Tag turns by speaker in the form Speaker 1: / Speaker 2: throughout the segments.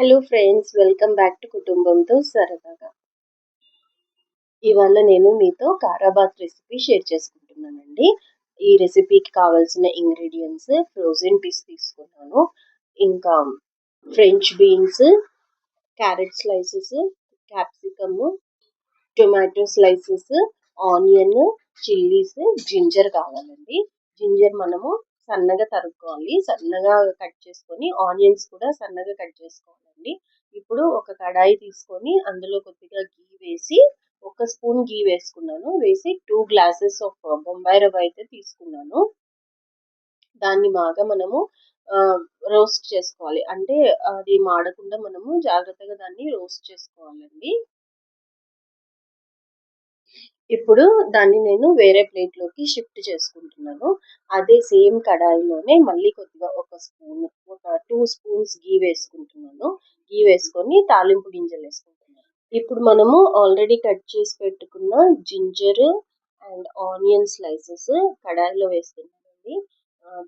Speaker 1: Hello friends, welcome back to కుటుంబంతో సరదాగా. ఇవాళ నేను మీతో కారాబాత్ రెసిపీ షేర్ చేసుకుంటున్నానండి. ఈ రెసిపీకి కావాల్సిన ఇంగ్రీడియంట్స్ ఫ్రోజన్ పీస్ తీసుకున్నాను, ఇంకా French beans, carrot slices, capsicum, tomato slices, onion, chillies, ginger కావాలండి. జింజర్ మనము సన్నగా తరుక్కోవాలి, సన్నగా కట్ చేసుకొని ఆనియన్స్ కూడా సన్నగా కట్ చేసుకోవాలండి. ఇప్పుడు ఒక కడాయి తీసుకొని అందులో కొద్దిగా గీ వేసి, ఒక స్పూన్ గీ వేసుకున్నాను. వేసి 2 గ్లాసెస్ ఆఫ్ బొంబాయి రవ్వ అయితే తీసుకున్నాను. దాన్ని బాగా మనము రోస్ట్ చేసుకోవాలి, అంటే అది మాడకుండా మనము జాగ్రత్తగా దాన్ని రోస్ట్ చేసుకోవాలండి. ఇప్పుడు దాన్ని నేను వేరే ప్లేట్లోకి షిఫ్ట్ చేసుకుంటున్నాను. అదే సేమ్ కడాయిలోనే మళ్ళీ కొద్దిగా ఒక 2 స్పూన్స్ గీ వేసుకుంటున్నాను. గీ వేసుకొని తాలింపు గింజలు వేసుకుంటున్నాను. ఇప్పుడు మనము ఆల్రెడీ కట్ చేసి పెట్టుకున్న జింజర్ అండ్ ఆనియన్ స్లైసెస్ కడాయిలో వేస్తున్నానండి.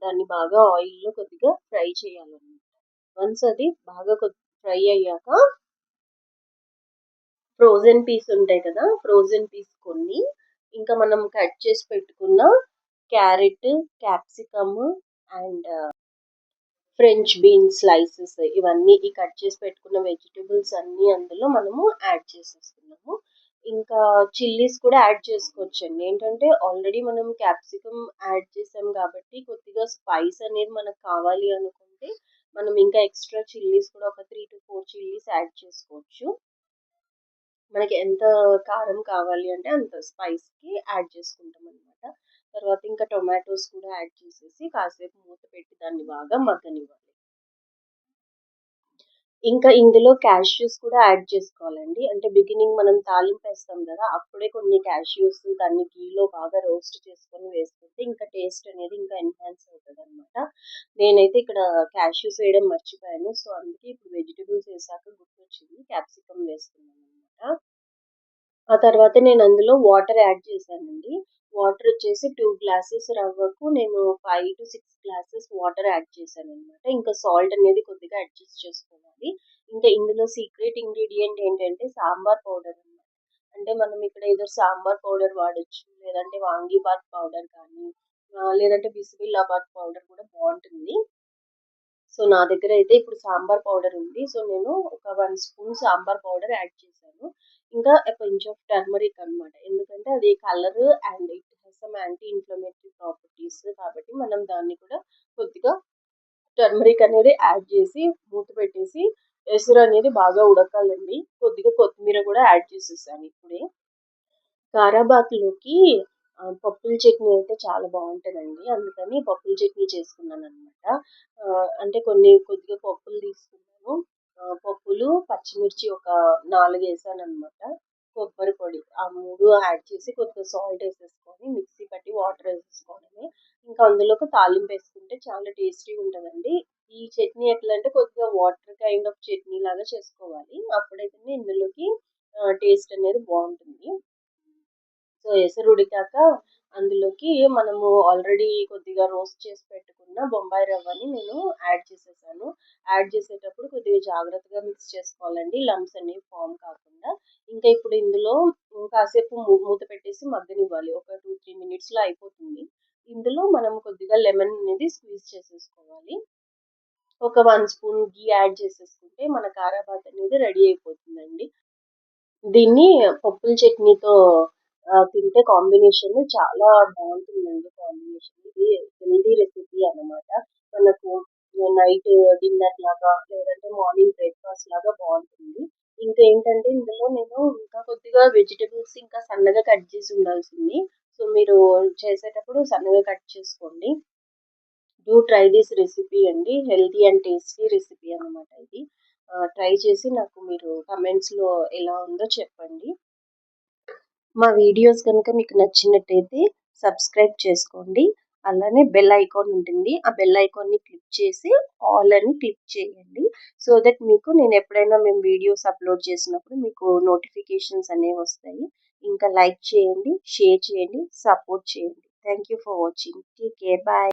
Speaker 1: దాన్ని బాగా ఆయిల్లో కొద్దిగా ఫ్రై చేయాలన్నమాట. వన్స్ అది బాగా ఫ్రై అయ్యాక ఫ్రోజన్ పీస్ ఉంటాయి కదా, ఫ్రోజన్ పీస్ కొన్ని, ఇంకా మనం కట్ చేసి పెట్టుకున్న carrot, capsicum and French beans slices, ఇవన్నీ ఈ కట్ చేసి పెట్టుకున్న వెజిటబుల్స్ అన్నీ అందులో మనము యాడ్ చేసేస్తున్నాము. ఇంకా చిల్లీస్ కూడా యాడ్ చేసుకోవచ్చండి. ఏంటంటే ఆల్రెడీ మనం క్యాప్సికమ్ యాడ్ చేసాం కాబట్టి కొద్దిగా స్పైస్ అనేది మనకు కావాలి అనుకుంటే మనం ఇంకా ఎక్స్ట్రా చిల్లీస్ కూడా ఒక 3 to 4 చిల్లీస్ యాడ్ చేసుకోవచ్చు. మనకి ఎంత కారం కావాలి అంటే అంత స్పైస్కి యాడ్ చేసుకుంటాం అనమాట. తర్వాత ఇంకా టొమాటోస్ కూడా యాడ్ చేసేసి కాసేపు మూత పెట్టి దాన్ని బాగా మగ్గనివ్వాలి. ఇంకా ఇందులో క్యాష్యూస్ కూడా యాడ్ చేసుకోవాలండి. అంటే బిగినింగ్ మనం తాలింపు వేస్తాం కదా, అప్పుడే కొన్ని క్యాష్యూస్ దాన్ని గీలో బాగా రోస్ట్ చేసుకొని వేసుకుంటే ఇంకా టేస్ట్ అనేది ఇంకా ఎన్హాన్స్ అవుతుంది అనమాట. నేనైతే ఇక్కడ క్యాష్యూస్ వేయడం మర్చిపోయాను, సో అందుకే ఇప్పుడు వెజిటబుల్స్ వేసాక గుర్తొచ్చింది, క్యాప్సికమ్ వేస్తున్నాను అనమాట. ఆ తర్వాత నేను అందులో వాటర్ యాడ్ చేశానండి. వాటర్ వచ్చేసి 2 గ్లాసెస్ రవ్వకు నేను 5 to 6 గ్లాసెస్ వాటర్ యాడ్ చేశాను అనమాట. ఇంకా సాల్ట్ అనేది కొద్దిగా అడ్జస్ట్ చేసుకోవాలి. ఇంకా ఇందులో సీక్రెట్ ఇంగ్రీడియంట్ ఏంటంటే సాంబార్ పౌడర్ అనమాట. అంటే మనం ఇక్కడ ఏదో సాంబార్ పౌడర్ వాడొచ్చు, లేదంటే వాంగీబాత్ పౌడర్ కానీ, లేదంటే బిస్మిల్లాబాద్ పౌడర్ కూడా బాగుంటుంది. సో నా దగ్గర అయితే ఇప్పుడు సాంబార్ పౌడర్ ఉంది, సో నేను ఒక 1 స్పూన్ సాంబార్ పౌడర్ యాడ్ చేశాను. ఇంకా కొంచెం టర్మరిక్ అనమాట, ఎందుకంటే అది colour and it has some anti inflammatory properties కాబట్టి మనం దాన్ని కూడా కొద్దిగా టర్మరిక్ అనేది యాడ్ చేసి మూత పెట్టేసి ఎసురు అనేది బాగా ఉడకాలండి. కొద్దిగా కొత్తిమీర కూడా యాడ్ చేసేసాను ఇప్పుడే. కారాబాత్లోకి పప్పుల చట్నీ అయితే చాలా బాగుంటుందండి, అందుకని పప్పుల చట్నీ చేసుకున్నాను అనమాట. అంటే కొద్దిగా పప్పులు తీసుకున్నాను. పప్పులు, పచ్చిమిర్చి ఒక 4 వేసాను అనమాట. కొబ్బరి పొడి ఆ 3 యాడ్ చేసి కొద్దిగా సాల్ట్ వేసేసుకొని మిక్సీ పట్టి వాటర్ వేసేసుకోవడమే. ఇంకా అందులోకి తాలింపు వేసుకుంటే చాలా టేస్టీగా ఉంటుందండి. ఈ చట్నీ ఎట్లా అంటే కొద్దిగా వాటర్ కైండ్ ఆఫ్ చట్నీ లాగా చేసుకోవాలి, అప్పుడైతేనే ఇందులోకి టేస్ట్ అనేది బాగుంటుంది. సో ఎసరు ఉడికాక అందులోకి మనము ఆల్రెడీ కొద్దిగా రోస్ట్ చేసి పెట్టుకున్న బొంబాయి రవ్వని నేను యాడ్ చేసేసాను. యాడ్ చేసేటప్పుడు కొద్దిగా జాగ్రత్తగా మిక్స్ చేసుకోవాలండి, లంప్స్ అనేవి ఫామ్ కాకుండా. ఇంకా ఇప్పుడు ఇందులో కాసేపు మూత పెట్టేసి మగ్గనివ్వాలి, ఒక 2-3 మినిట్స్లో అయిపోతుంది. ఇందులో మనం కొద్దిగా లెమన్ అనేది స్క్వీజ్ చేసేసుకోవాలి. ఒక 1 స్పూన్ గీ యాడ్ చేసేసుకుంటే మన కారాబాత్ అనేది రెడీ అయిపోతుందండి. దీన్ని పప్పుల చట్నీతో తింటే కాంబినేషన్ చాలా బాగుంటుందండి. కాంబినేషన్ ఇది హెల్దీ రెసిపీ అన్నమాట. మనకు నైట్ డిన్నర్ లాగా లేదంటే మార్నింగ్ బ్రేక్ఫాస్ట్ లాగా బాగుంటుంది. ఇంకా ఏంటంటే ఇందులో నేను ఇంకా కొద్దిగా వెజిటబుల్స్ ఇంకా సన్నగా కట్ చేసి ఉండాల్సింది, సో మీరు చేసేటప్పుడు సన్నగా కట్ చేసుకోండి. డూ ట్రై దిస్ రెసిపీ అండి, హెల్తీ అండ్ టేస్టీ రెసిపీ అన్నమాట ఇది. ట్రై చేసి నాకు మీరు కమెంట్స్లో ఎలా ఉందో చెప్పండి. మా వీడియోస్ కనుక మీకు నచ్చినట్టయితే సబ్స్క్రైబ్ చేసుకోండి. అలానే బెల్ ఐకాన్ ఉంటుంది, ఆ బెల్ ఐకాన్ని క్లిక్ చేసి ఆల్ అని క్లిక్ చేయండి. సో దట్ మీకు నేను ఎప్పుడైనా మేము వీడియోస్ అప్లోడ్ చేసినప్పుడు మీకు నోటిఫికేషన్స్ అనేవి వస్తాయి. ఇంకా లైక్ చేయండి, షేర్ చేయండి, సపోర్ట్ చేయండి. Thank you for watching. Take care, bye.